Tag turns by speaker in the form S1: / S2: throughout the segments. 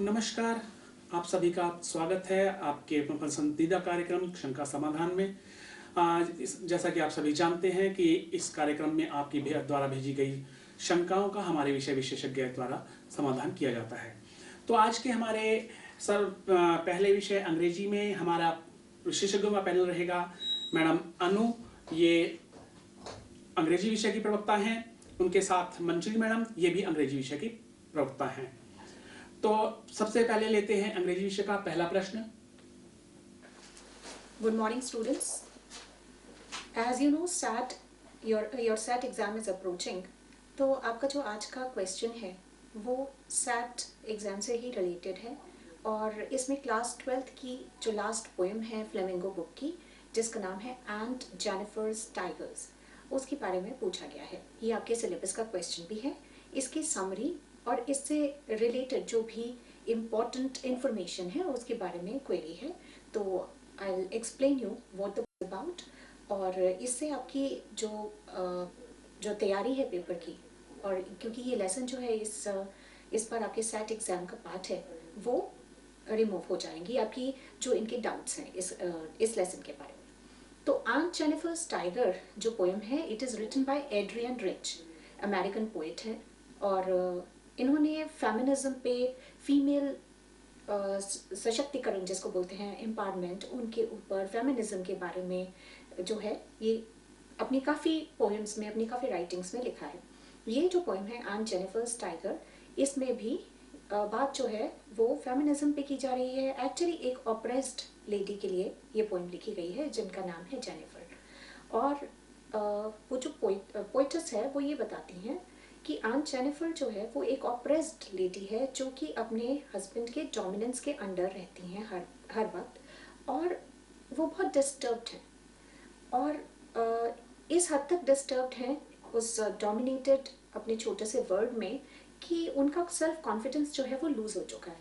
S1: नमस्कार, आप सभी का स्वागत है आपके पसंदीदा कार्यक्रम शंका समाधान में। जैसा कि आप सभी जानते हैं कि इस कार्यक्रम में आपकी द्वारा भेजी गई शंकाओं का हमारे विषय विशेषज्ञ द्वारा समाधान किया जाता है। तो आज के हमारे पहले विषय अंग्रेजी में हमारा विशेषज्ञों का पैनल रहेगा। मैडम अनु ये अंग्रेजी विषय की प्रवक्ता हैं, उनके साथ मंजरी मैडम ये भी अंग्रेजी विषय की प्रवक्ता हैं। तो सबसे पहले लेते हैं अंग्रेजी विषय का पहला प्रश्न।
S2: Good morning, students. As you know, your SAT exam is approaching. तो आपका जो आज का क्वेश्चन है वो SAT एग्जाम से ही रिलेटेड है और इसमें क्लास 12th की जो लास्ट पोएम है फ्लेमिंगो बुक की, जिसका नाम है एंड जेनिफर्स टाइगर्स, उसके बारे में पूछा गया है। ये आपके सिलेबस का क्वेश्चन भी है। इसकी समरी और इससे रिलेटेड जो भी इम्पोर्टेंट इंफॉर्मेशन है उसके बारे में क्वेरी है। तो I will explain you what the about. और इससे आपकी जो तैयारी है पेपर की, और क्योंकि ये लेसन जो है इस पर आपके SAT एग्जाम का पार्ट है, वो रिमूव हो जाएंगी आपकी जो इनके डाउट्स हैं इस लेसन के बारे में। तो एंड जेनिफर्स टाइगर जो पोएम है, it is written by Adrienne Rich, American poet है। और इन्होंने फेमिनिज्म पे, फीमेल सशक्तिकरण जिसको बोलते हैं, एम्पावरमेंट, उनके ऊपर फेमिनिज्म के बारे में जो है ये अपनी काफ़ी पोएम्स में, अपनी काफ़ी राइटिंग्स में लिखा है। ये जो पोएम है एंड जेनिफर्स टाइगर, इसमें भी बात जो है वो फेमिनिज्म पे की जा रही है। एक्चुअली एक ऑप्रेस्ड लेडी के लिए ये पोएम लिखी गई है जिनका नाम है जेनिफर। और वो जो पोइटस है वो ये बताती हैं कि आंट जेनिफर जो है वो एक ऑप्रेस्ड लेडी है जो कि अपने हस्बैंड के डोमिनेंस के अंडर रहती हैं हर वक्त, और वो बहुत डिस्टर्ब्ड हैं। और इस हद तक डिस्टर्ब्ड हैं उस डोमिनेटेड अपने छोटे से वर्ल्ड में कि उनका सेल्फ कॉन्फिडेंस जो है वो लूज़ हो चुका है।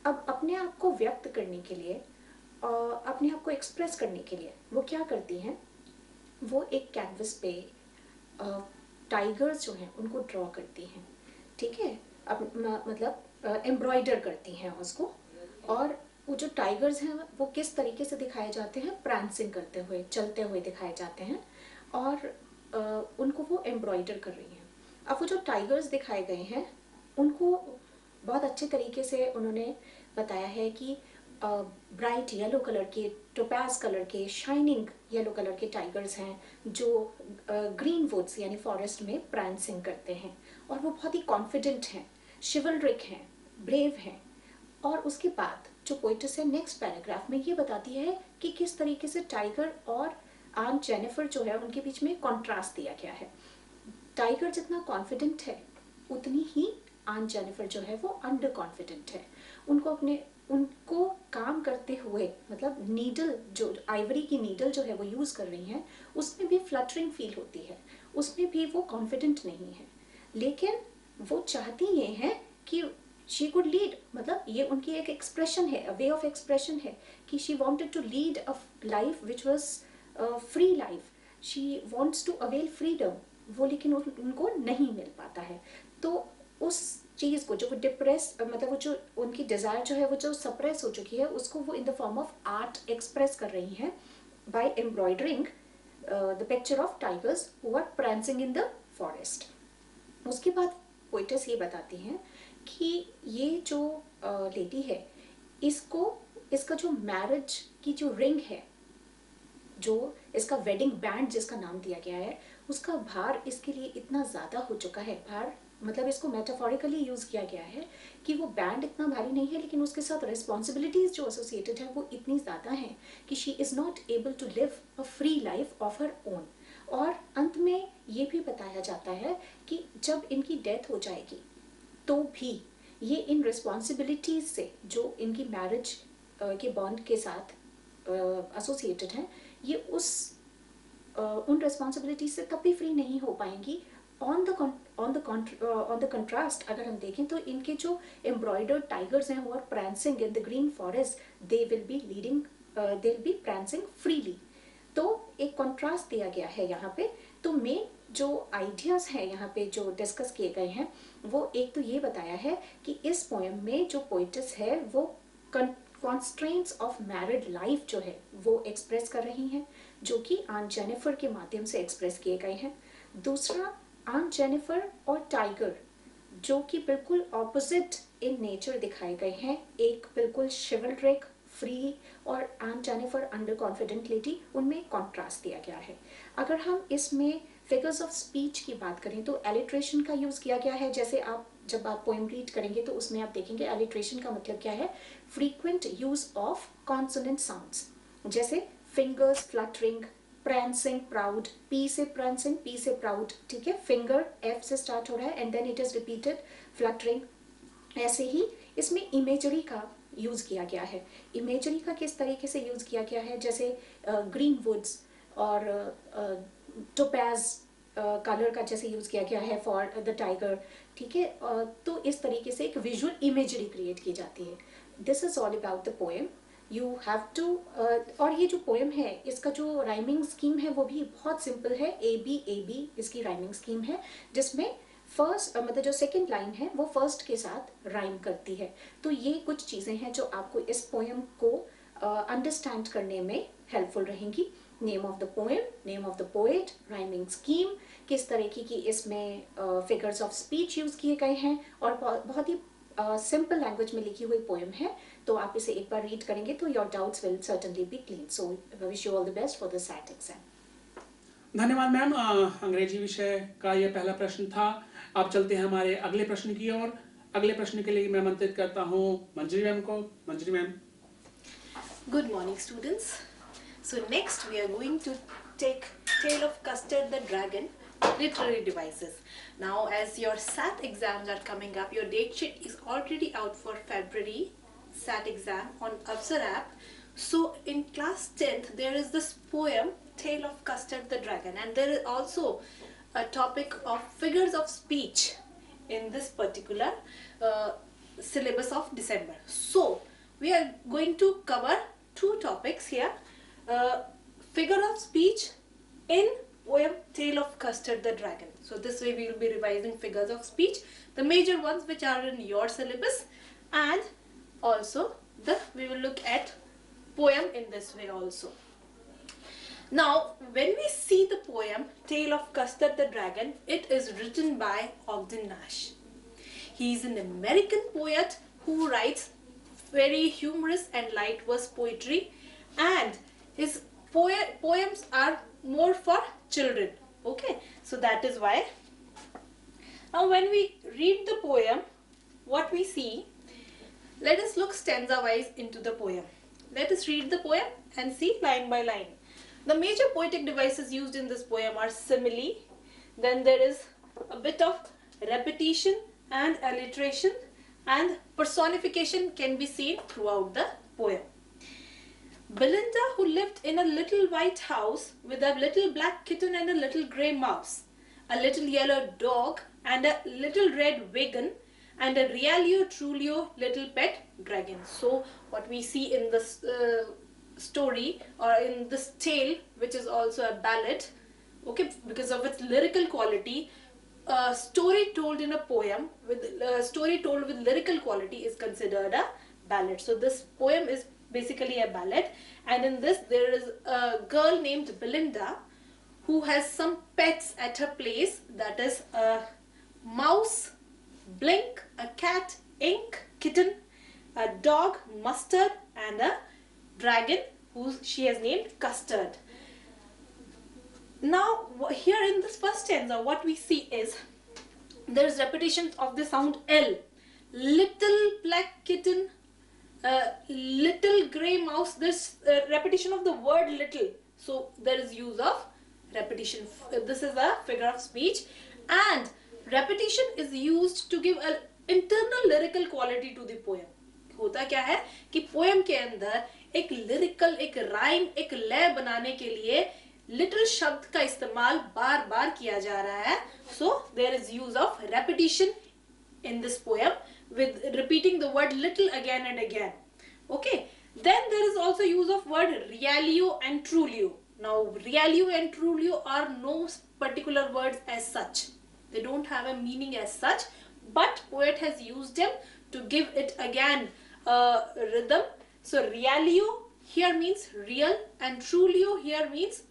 S2: अब अपने आप को व्यक्त करने के लिए, अपने आप को एक्सप्रेस करने के लिए वो क्या करती हैं, वो एक कैनवस पे टाइगर्स जो हैं उनको ड्रॉ करती हैं, ठीक है। अब मतलब एम्ब्रॉयडर करती हैं उसको। और वो जो टाइगर्स हैं वो किस तरीके से दिखाए जाते हैं, प्रांसिंग करते हुए, चलते हुए दिखाए जाते हैं, और उनको वो एम्ब्रॉयडर कर रही हैं। अब वो जो टाइगर्स दिखाए गए हैं उनको बहुत अच्छे तरीके से उन्होंने बताया है कि ब्राइट येलो कलर के, टोपैज कलर के, शाइनिंग येलो कलर के टाइगर्स हैं जो ग्रीन वुड्स यानी फॉरेस्ट में प्रांसिंग करते हैं, और वो बहुत ही कॉन्फिडेंट हैं, शिवलरिक हैं, ब्रेव हैं। और उसके बाद जो पोइटस है नेक्स्ट पैराग्राफ में ये बताती है कि किस तरीके से टाइगर और आंट जेनिफर जो है उनके बीच में कॉन्ट्रास्ट दिया गया है। टाइगर जितना कॉन्फिडेंट है उतनी ही आंट जेनिफर जो है वो अंडर कॉन्फिडेंट है। उनको काम करते हुए, मतलब नीडल, जो आइवरी की नीडल जो है वो यूज़ कर रही हैं, उसमें भी फ्लटरिंग फील होती है, उसमें भी वो कॉन्फिडेंट नहीं है। लेकिन वो चाहती ये हैं कि शी कुड लीड, मतलब ये उनकी एक एक्सप्रेशन है, वे ऑफ एक्सप्रेशन है कि she wanted to lead a life which was free life, she wants to avail freedom, वो लेकिन उनको नहीं मिल पाता है। तो उस चीज़ को जो वो डिप्रेस, मतलब वो जो उनकी डिज़ायर जो है वो जो सप्रेस हो चुकी है, उसको वो in the form of art express कर रही हैं by embroidering the picture of tigers who are prancing in the forest. उसके बाद पोइटस ये बताती हैं कि ये जो लेडी है, इसका जो मैरिज की जो रिंग है, जो इसका वेडिंग बैंड जिसका नाम दिया गया है, उसका भार इसके लिए इतना ज़्यादा हो चुका है। भार मतलब इसको मेटाफोरिकली यूज़ किया गया है कि वो बैंड इतना भारी नहीं है, लेकिन उसके साथ रिस्पॉन्सिबिलिटीज़ जो एसोसिएटेड है वो इतनी ज़्यादा हैं कि she is not able to live a free life of her own. और अंत में ये भी बताया जाता है कि जब इनकी डेथ हो जाएगी तो भी ये इन रिस्पॉन्सिबिलिटीज़ से, जो इनकी मैरिज के बॉन्ड के साथ एसोसिएटेड हैं, ये उन रिस्पॉन्सिबिलिटीज से तब भी फ्री नहीं हो पाएंगी। ऑन द कंट्रास्ट अगर हम देखें तो इनके जो एम्ब्रॉयडर्ड टाइगर्स हैं, वो are prancing in the green forest, they will be prancing freely. तो एक कंट्रास्ट दिया गया है यहाँ पे। तो मेन जो आइडियाज़ हैं यहाँ पे जो डिस्कस किए गए हैं, वो एक तो ये बताया है कि इस पोएम में जो पोइटिस है वो कॉन्स्ट्रेंट्स ऑफ मैरिड लाइफ जो है वो एक्सप्रेस कर रही हैं, जो कि आंट जेनिफर के माध्यम से एक्सप्रेस किए गए हैं। दूसरा, आंट जेनिफर और टाइगर जो कि बिल्कुल ऑपोजिट इन नेचर दिखाए गए हैं, एक बिल्कुल शिवल्रिक फ्री और aunt Jennifer under confident lady, उनमें कॉन्ट्रास्ट दिया गया है। अगर हम इसमें फिगर्स ऑफ स्पीच की बात करें तो एलिट्रेशन का यूज़ किया गया है। जैसे आप जब आप पोएम रीड करेंगे तो उसमें आप देखेंगे एलिट्रेशन का मतलब क्या है, frequent use of consonant sounds, जैसे fingers fluttering, prancing proud, P से prancing, पी से प्राउड, ठीक है, फिंगर एफ से स्टार्ट हो रहा है and then it is repeated fluttering. ऐसे ही इसमें इमेजरी का यूज़ किया गया है। इमेजरी का किस तरीके से यूज़ किया गया है, जैसे ग्रीन वुड्स और टोपैज कलर का जैसे यूज़ किया गया है फॉर द टाइगर, ठीक है। तो इस तरीके से एक विजुअल इमेजरी क्रिएट की जाती है। This is all about the poem. You have to और ये जो पोएम है इसका जो राइमिंग स्कीम है वो भी बहुत सिंपल है, ए बी इसकी राइमिंग स्कीम है, जिसमें फर्स्ट मतलब जो सेकंड लाइन है वो फर्स्ट के साथ राइम करती है। तो ये कुछ चीज़ें हैं जो आपको इस पोएम को अंडरस्टैंड करने में हेल्पफुल रहेंगी। Name of the poem, name of the poet, rhyming scheme, किस तरीके की इसमें फिगर्स ऑफ स्पीच यूज़ किए गए हैं, और बहुत ही सिंपल लैंग्वेज में लिखी हुई पोएम है। तो आप इसे एक बार रीड करेंगे तो your doubts will certainly be clean. So wish you all the best for the SAT exam.
S1: धन्यवाद मैम। अंग्रेजी विषय का यह पहला प्रश्न था। अब चलते हैं हमारे अगले प्रश्न की ओर। अगले प्रश्न के लिए मैं आमंत्रित करता हूँ मंजरी मैम को। मंजरी ma'am.
S3: Good morning, students. So next we are going to take Tale of Custard the Dragon, literary devices. Now as your SAT exams are coming up, your date sheet is already out for February SAT exam on Avsar app. So in class 10th there is this poem Tale of Custard the Dragon, and there is also a topic of figures of speech in this particular syllabus of December. So we are going to cover two topics here. Figure of speech in poem Tale of Custard the Dragon. So this way we will be revising figures of speech, the major ones which are in your syllabus, and also we will look at poem in this way also. Now when we see the poem Tale of Custard the Dragon, it is written by Ogden Nash. He is an American poet who writes very humorous and light verse poetry, and his poems are more for children. Okay, so that is why. Now when we read the poem, what we see, let us look stanza wise into the poem. Let us read the poem and see line by line. The major poetic devices used in this poem are simile, then there is a bit of repetition and alliteration, and personification can be seen throughout the poem. Belinda, who lived in a little white house with a little black kitten and a little grey mouse, a little yellow dog and a little red wagon, and a realio trulio little pet dragon. So what we see in this story, or in this tale, which is also a ballad, okay, because of its lyrical quality, story told in a poem with story told with lyrical quality is considered a ballad. So this poem is basically a ballad, and in this there is a girl named Belinda who has some pets at her place, that is a mouse, Blink, a cat, Ink, kitten, a dog, Mustard, and a dragon who she has named Custard. Now here in this first stanza what we see is there is repetition of the sound L. Little black kitten, little grey mouse. There's repetition of the word little, so there is use of repetition. This is a figure of speech, and repetition is used to give an internal lyrical quality to the poem. होता क्या है कि poem के अंदर एक lyrical, एक rhyme, एक लय बनाने के लिए लिटिल शब्द का इस्तेमाल बार बार किया जा रहा है. So there is use of repetition in this poem with repeating the word little again and again. Okay, then there is also use of word realio and trulio. Now realio and trulio are no particular words as such. They don't have a meaning as such, but poet has used them to give it again a rhythm. So realio here means real and trulio here means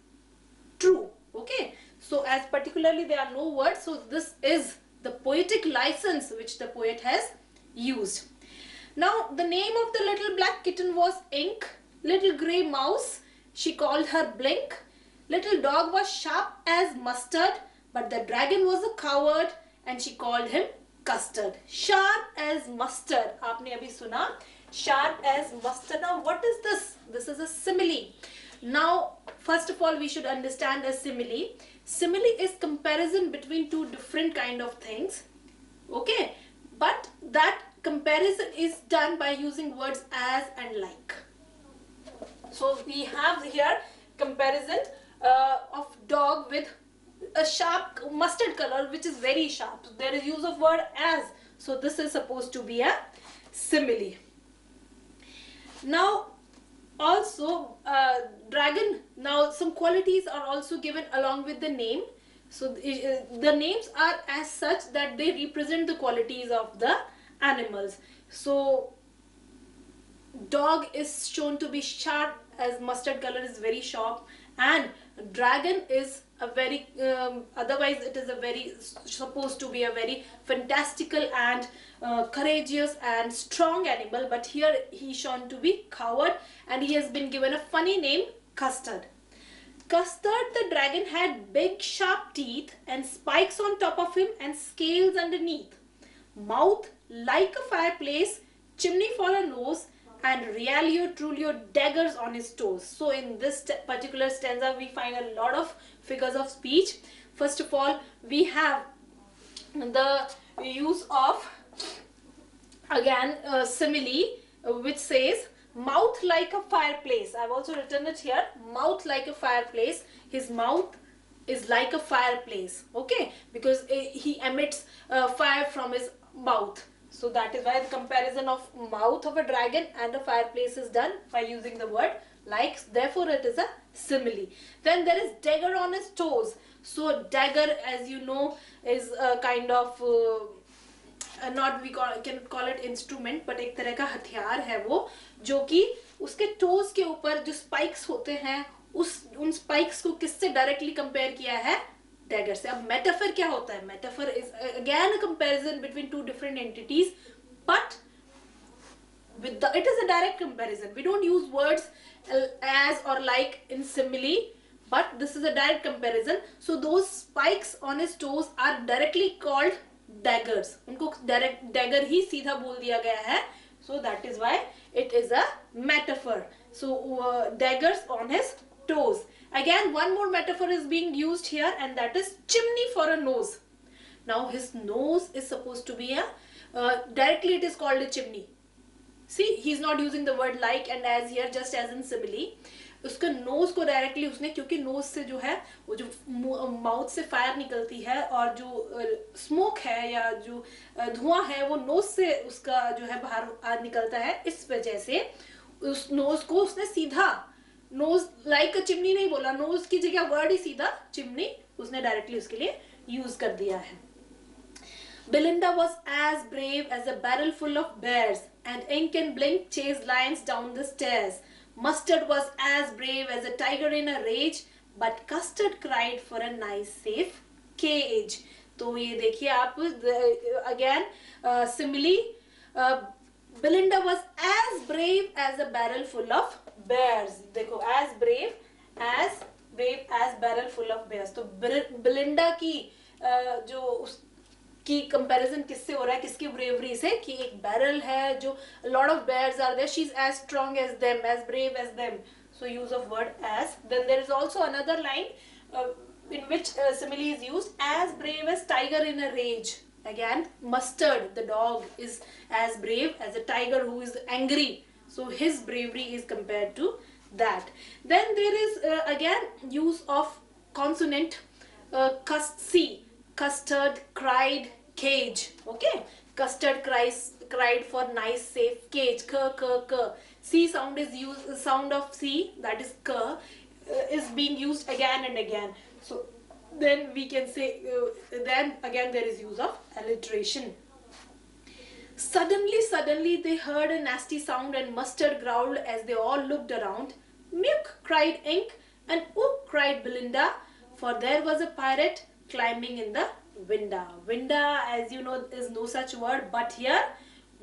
S3: true. Okay, so as particularly there are no words, so this is the poetic license which the poet has used. Now the name of the little black kitten was Ink. Little grey mouse, she called her Blink. Little dog was sharp as mustard, but the dragon was a coward and she called him Custard. Sharp as mustard, आपने अभी सुना, sharp as mustard. Now what is this? This is a simile. Now first of all we should understand a simile. Simile is comparison between two different kind of things. Okay, but that comparison is done by using words as and like. So we have here comparison of dog with a sharp mustard color which is very sharp. So there is use of word as. So this is supposed to be a simile. Now also dragon, now some qualities are also given along with the name. So the names are as such that they represent the qualities of the animals. So dog is shown to be sharp as mustard color is very sharp, and dragon is a very otherwise it is a very supposed to be a very fantastical and courageous and strong animal, but here he is shown to be coward and he has been given a funny name Custard. Custard the dragon had big sharp teeth and spikes on top of him and scales underneath, mouth like a fireplace, chimney for a nose, and realio trulio daggers on his toes. So in this particular stanza we find a lot of figures of speech. First of all we have the use of again simile which says mouth like a fireplace. I've also written it here, mouth like a fireplace. His mouth is like a fireplace, okay, because he emits fire from his mouth. So that is why the comparison of mouth of a dragon and a fireplace is done by using the word like. Therefore it is a simile. Then there is dagger on his toes. So dagger, as you know, is a kind of not we can call it instrument, but एक तरह का हथियार है वो, जो कि उसके toes के ऊपर जो spikes होते हैं उन spikes को किससे directly compare किया है? Dagger से. अब metaphor क्या होता है? Metaphor is again a comparison between two different entities, but with it is a direct comparison. We don't use words as or like in simile, but this is a direct comparison. So those spikes on his toes are directly called daggers. उनको direct dagger ही सीधा बोल दिया गया है. So that is why it is a metaphor. So daggers on his toes. Again, one more metaphor is being used here, and that is chimney for a nose. Now his nose is supposed to be a directly it is called a chimney. See, he is not using the word like and as here, just as in simile. उसका nose को directly उसने, क्योंकि nose से जो है वो जो mouth से fire निकलती है और जो smoke है या जो धुआं है वो nose से उसका जो है बाहर निकलता है, इस वजह से उस nose को उसने सीधा nose like a chimney नहीं बोला, nose की जगह word ही सीधा chimney उसने directly उसके लिए use कर दिया है. Belinda was as brave as a barrel full of bears, and Ink and Blink chased lions down the stairs. Mustard was as brave as a tiger in a rage, but Custard cried for a nice safe cage. तो ये देखिए आप again simile. Belinda was as brave as a barrel full of bears. देखो as brave as barrel full of bears. तो Belinda की जो उसकी comparison किससे हो रहा है, किसकी bravery से, कि एक barrel है जो a lot of bears are there, she's as strong as them, as brave as them. So use of word as. Then there is also another line in which simile is used, as brave as tiger in a rage. Again, Mustard, the dog, is as brave as a tiger who is angry. So his bravery is compared to that. Then there is again use of consonant C. Custard cried cage. Okay, Custard cried for nice safe cage. K. C sound is used. Sound of C, that is k, is being used again and again. So then we can say, then again there is use of alliteration. Suddenly they heard a nasty sound and Mustard growled as they all looked around. Milk, cried Ink, and oh, cried Belinda, for there was a pirate climbing in the window. Window, as you know, is no such word, but here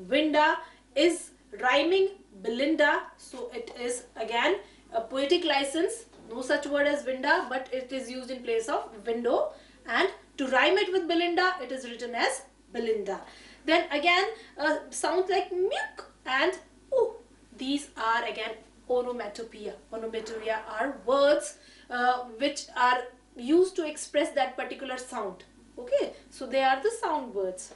S3: window is rhyming Belinda, so it is again a poetic license. No such word as window, but it is used in place of window, and to rhyme it with Belinda, it is written as Belinda. Then again sounds like milk and ooh. These are again onomatopoeia. Onomatopoeia are words which are used to express that particular sound. Okay, so they are the sound words.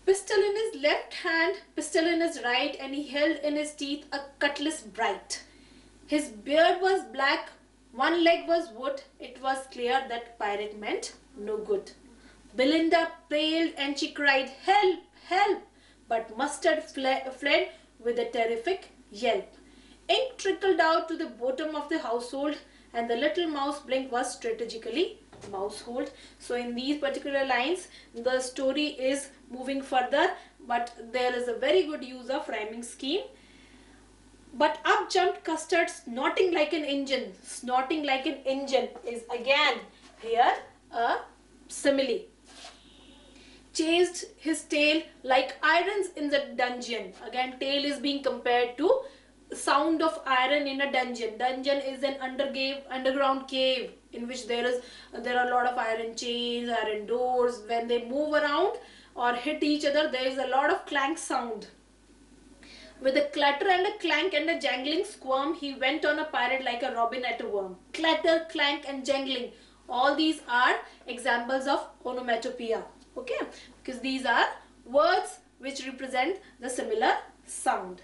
S3: Pistol in his left hand, pistol in his right, and he held in his teeth a cutlass bright. His beard was black, one leg was wood. It was clear that pirate meant no good. Belinda paled and she cried, help, help, but Mustard fled with a terrific yelp. Ink trickled out to the bottom of the household, and the little mouse Blink was strategically mousehold. So in these particular lines, the story is moving further, but there is a very good use of rhyming scheme. But up jumped Custard, snorting like an engine. Snorting like an engine is again here a simile. Chased his tail like irons in the dungeon. Again, tail is being compared to sound of iron in a dungeon. Dungeon is an underground cave in which there are a lot of iron chains, iron doors. When they move around or hit each other, there is a lot of clank sound. With a clatter and a clank and a jangling squirm, he went on a pirate like a robin at a worm. Clatter, clank and jangling. All these are examples of onomatopoeia. Okay, because these are words which represent the similar sound.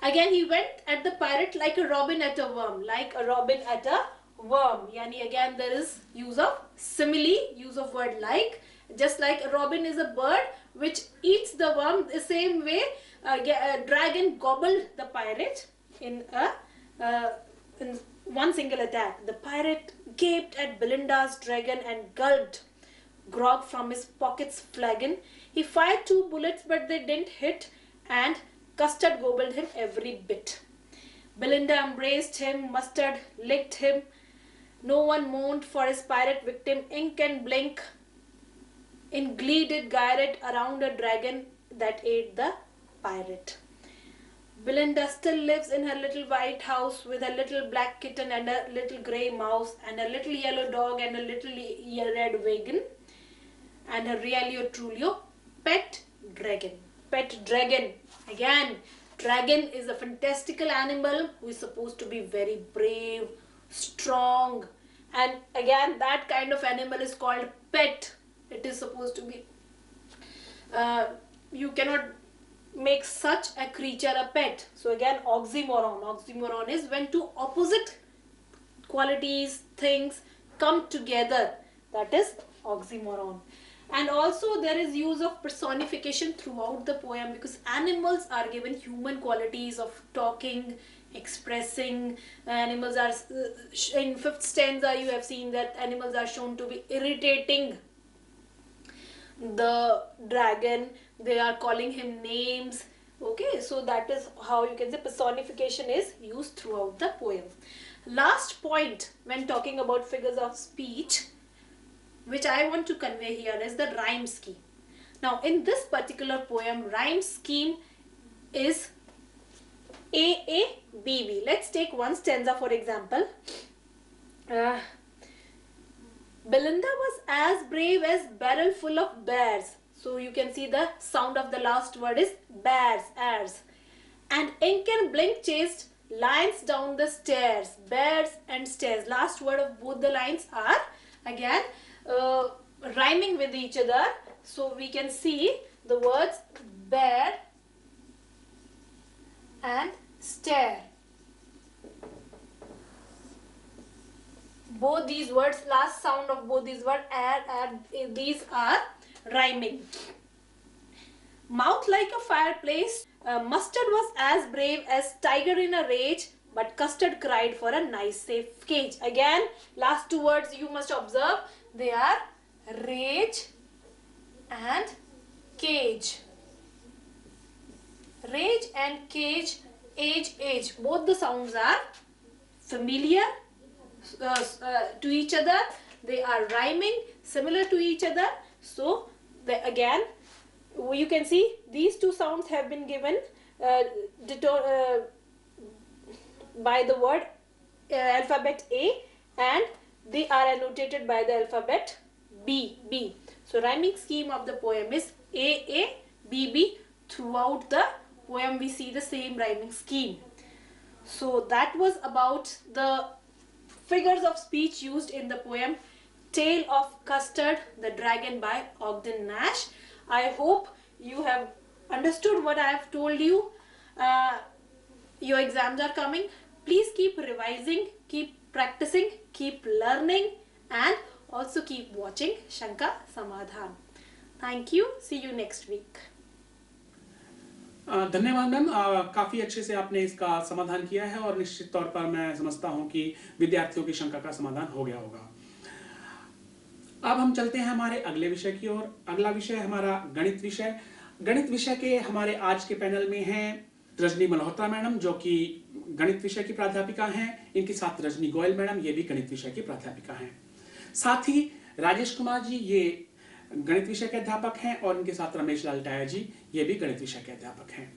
S3: Again, he went at the pirate like a robin at a worm. Like a robin at a worm. Yani again there is use of simile, use of word like. Just like a robin is a bird which eats the worm, the same way a dragon gobbled the pirate in one single attack. The pirate gaped at Belinda's dragon and gulped grog from his pocket's flagon. He fired 2 bullets, but they didn't hit, and Custard gobbled him every bit. Belinda embraced him, Mustard licked him. No one mourned for his pirate victim. Ink and Blink in glee did gyre around a dragon that ate the pirate. Belinda still lives in her little white house with a little black kitten and a little grey mouse and a little yellow dog and a little red wagon and a really truly pet dragon. Pet dragon. Again, dragon is a fantastical animal who is supposed to be very brave, strong, and again that kind of animal is called pet. It is supposed to be, you cannot make such a creature a pet. So again, oxymoron. Oxymoron is when two opposite qualities, things come together. That is oxymoron. And also there is use of personification throughout the poem, because animals are given human qualities of talking, expressing. Animals are, in 5th stanza you have seen that animals are shown to be irritating the dragon. They are calling him names. Okay, so that is how you can say personification is used throughout the poem. Last point when talking about figures of speech, which I want to convey here, is the rhyme scheme. Now in this particular poem, rhyme scheme is AABB. Let's take one stanza for example. Belinda was as brave as barrel full of bears. So you can see the sound of the last word is bears, airs. And Ink and Blink chased lions down the stairs. Bears and stairs. Last word of both the lines are again rhyming with each other. So we can see the words bear and stare. Both these words, last sound of both these words, these are rhyming. Mouth like a fireplace. Mustard was as brave as tiger in a rage. but custard cried for a nice safe cage. Again, last two words you must observe, they are rage and cage. Rage and cage, age, both the sounds are familiar to each other. They are rhyming, similar to each other. So again, you can see these two sounds have been given by the word alphabet A, and they are annotated by the alphabet B. So rhyming scheme of the poem is A, B. Throughout the poem we see the same rhyming scheme. So that was about the figures of speech used in the poem Tale of Custard the Dragon by Ogden Nash. I hope you have understood what I have told you. Your exams are coming. Please keep revising, keep practicing, keep learning, and also keep watching Shanka Samadhan. Thank you. See you next week.
S1: धन्यवाद ma'am, काफ़ी अच्छे से आपने इसका समाधान किया है और निश्चित तौर पर मैं समझता हूं कि विद्यार्थियों की शंका का समाधान हो गया होगा। अब हम चलते हैं हमारे अगले विषय की ओर। अगला विषय हमारा गणित विषय। गणित विषय के हमारे आज के पैनल में हैं रजनी मल्होत्रा मैडम, जो कि गणित विषय की प्राध्यापिका हैं। इनके साथ रजनी गोयल मैडम, ये भी गणित विषय की प्राध्यापिका हैं। साथ ही राजेश कुमार जी, ये गणित विषय के अध्यापक हैं, और इनके साथ रमेश लाल टाया जी, ये भी गणित विषय के अध्यापक हैं।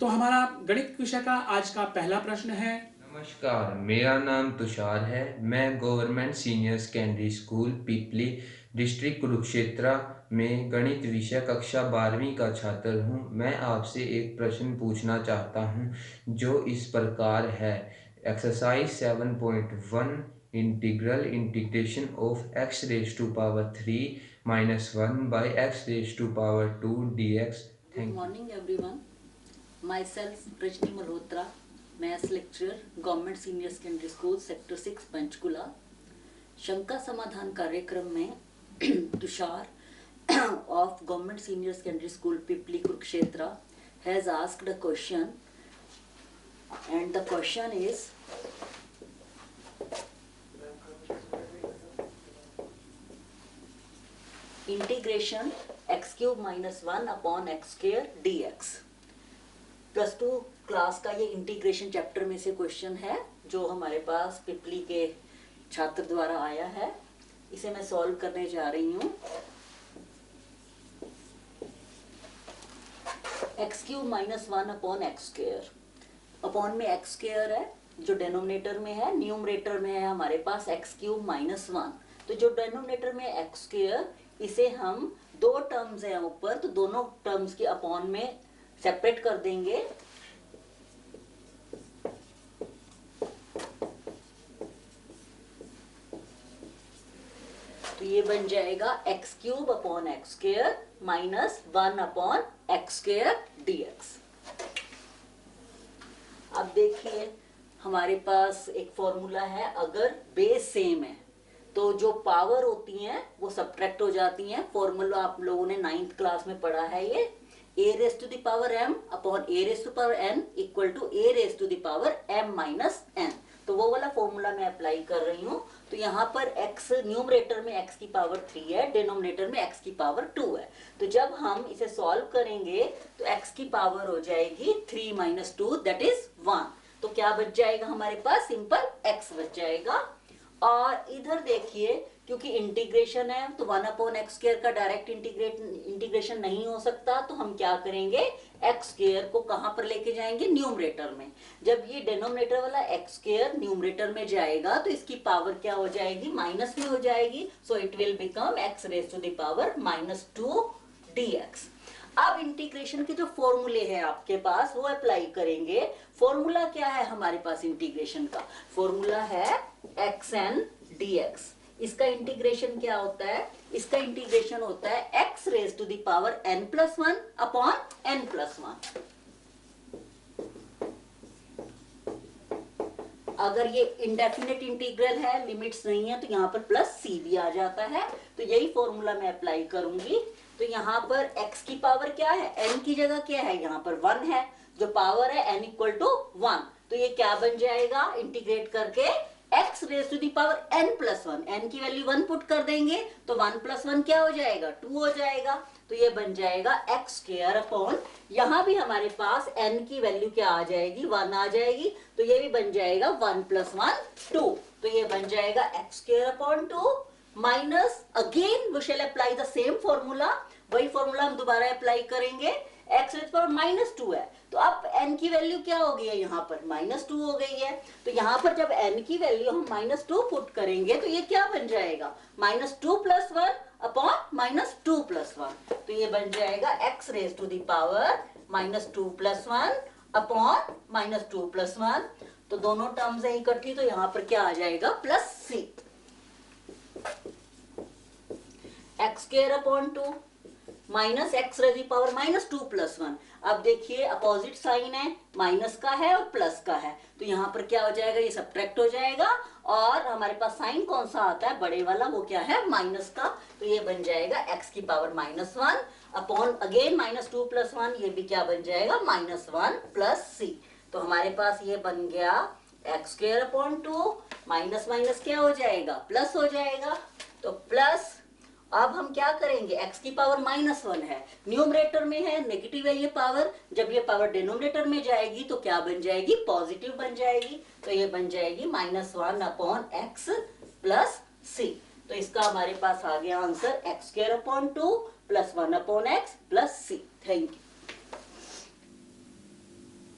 S1: तो हमारा गणित विषय का आज का पहला प्रश्न है।
S4: नमस्कार, मेरा नाम तुषार है। मैं गवर्नमेंट सीनियर सेकेंडरी स्कूल पिपली डिस्ट्रिक्ट कुरुक्षेत्र में गणित विषय कक्षा 12वीं का छात्र हूँ। मैं आपसे एक प्रश्न पूछना चाहता हूँ जो इस प्रकार है। Exercise 7.1 integration of x raised to power 3 minus 1 by x raised to power 2 dx.
S5: Good morning everyone. Myself Rajni Malhotra, Maths lecturer, Government Senior Secondary School, Sector 6, Panchkula. शंका समाधान कार्यक्रम में Tushar of Government Senior Secondary School, Pipli, Kurukshetra has asked a question, and the question is integration x cube minus 1 upon x square dx। +2 class का ये integration chapter में से question है जो हमारे पास पिपली के छात्र द्वारा आया है। इसे मैं सॉल्व करने जा रही हूँ। X cube minus 1 upon x square, upon में एक्स स्क्वेयर है जो डेनोमिनेटर में है, न्यूमरेटर में है हमारे पास एक्स क्यूब माइनस 1। तो जो डेनोमिनेटर में एक्स स्क्वेयर, इसे हम दो टर्म्स हैं ऊपर, तो दोनों टर्म्स के अपॉन में सेपरेट कर देंगे। तो ये बन जाएगा x cube upon x square minus 1 upon x square dx. अब देखिए हमारे पास एक फॉर्मूला है, अगर बेस सेम है तो जो पावर होती हैं वो सब्ट्रैक्ट हो जाती हैं। फॉर्मूला आप लोगों ने 9th क्लास में पढ़ा है, ये a raised to the power m upon a raised to power n equal to a raised to the power m minus n। तो वो वाला फॉर्मूला मैं अप्लाई कर रही हूँ। तो यहाँ पर x न्यूमरेटर में x की पावर 3 है, डिनोमिनेटर में x की पावर 2 है। तो जब हम इसे सॉल्व करेंगे तो x की पावर हो जाएगी 3 माइनस 2 दैट इज 1। तो क्या बच जाएगा हमारे पास, सिंपल x बच जाएगा। और इधर देखिए क्योंकि इंटीग्रेशन है तो 1 अपॉन एक्स स्क्वायर का डायरेक्ट इंटीग्रेशन नहीं हो सकता, तो हम क्या करेंगे, एक्स स्क्वायर को कहां पर लेके जाएंगे, न्यूमरेटर में। जब ये डिनोमिनेटर वाला एक्स स्क्वायर न्यूमरेटर में जाएगा तो इसकी पावर क्या हो जाएगी, माइनस में हो जाएगी। So it will become x raise to the power minus 2 dx। अब इंटीग्रेशन के जो फॉर्मूले हैं आपके पास वो अप्लाई करेंगे। फॉर्मूला क्या है हमारे पास इंटीग्रेशन का, फॉर्मूला है xn dx। इसका इंटीग्रेशन क्या होता है, इसका इंटीग्रेशन होता है x raise to the power n plus 1 upon n plus 1। अगर ये इंडेफिनिट इंटीग्रल है, लिमिट्स नहीं है, तो यहाँ पर प्लस c भी आ जाता है। तो यही फॉर्मूला मैं अप्लाई करूंगी। तो यहाँ पर x की पावर क्या है, n की जगह क्या है, यहाँ पर 1 है, जो पावर है n इक्वल टू 1। तो ये क्या बन जाएगा इंटीग्रेट करके x raise to the power n+1, n की वैल्यू 1 पुट कर देंगे तो 1+1 क्या हो जाएगा 2 हो जाएगा। तो ये बन जाएगा x² अपॉन, यहाँ भी हमारे पास n की वैल्यू क्या आ जाएगी 1 आ जाएगी, तो ये भी बन जाएगा 1+1 2। तो ये बन जाएगा x² upon 2 minus, again we shall apply the same formula, वही फॉर्मूला हम दोबारा अप्लाई करेंगे। x रेज पावर -2 है तो अब n की वैल्यू क्या हो गई है यहाँ पर -2 हो गई है। तो यहाँ पर जब n की वैल्यू हम -2 पुट करेंगे तो ये क्या बन जाएगा -2+1 अपॉन -2+1। तो ये बन जाएगा x raise to the power -2+1 upon -2+1। तो दोनों टर्म्स है इकट्ठी, तो यहाँ पर क्या आ जाएगा +c। x² upon 2 minus x raise power -2+1। अब देखिए अपोजिट साइन है, माइनस का है और प्लस का है, तो यहाँ पर क्या हो जाएगा ये सब्ट्रैक्ट हो जाएगा और हमारे पास साइन कौन सा आता है बड़े वाला, वो क्या है माइनस का। तो ये बन जाएगा x की पावर -1 अपॉन अगेन -2+1, ये भी क्या बन जाएगा -1 + c। तो हमारे पास ये बन गया x² अपॉन 2 माइनस माइनस क्या हो जाएगा प्लस हो जाएगा। तो प्लस, अब हम क्या करेंगे x की पावर -1 है, न्यूमरेटर में है, नेगेटिव है ये पावर, जब ये पावर डिनोमिनेटर में जाएगी तो क्या बन जाएगी पॉजिटिव बन जाएगी। तो ये बन जाएगी -1 अपॉन x + c। तो इसका हमारे पास आ गया answer x² upon 2 + 1 upon x + c। Thank you.